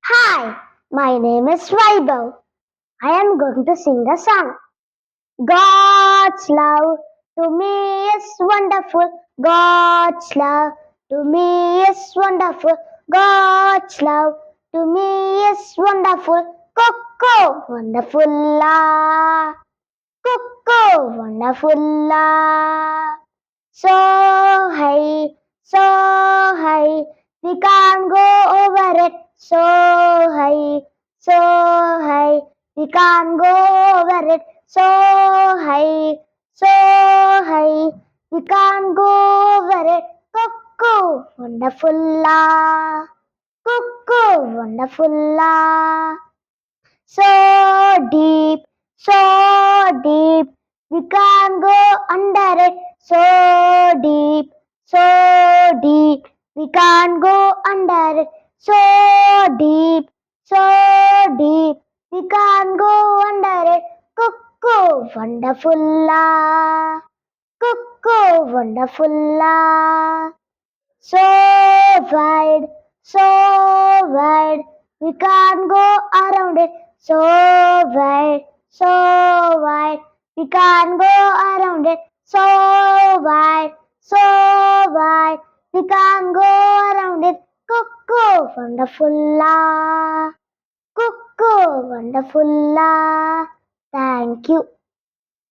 Hi, my name is Vaibhav. I am going to sing a song. God's love to me is wonderful. God's love to me is wonderful. God's love to me is wonderful. Coco, wonderful la. Coco, wonderful la. So so high, we can't go over it. So high, we can't go over it. So high, we can't go over it. Cuckoo, wonderful la. Cuckoo, wonderful la. So deep, we can't go under it. So deep, we can't go under it. So deep, we can't go under it. Cuckoo, wonderful la. Cuckoo, wonderful la. So wide, so wide, we can't go around it. So wide, we can't go around it. So wide, we can't go around it. Cuckoo, wonderful la. Cuckoo, wonderful la. Thank you.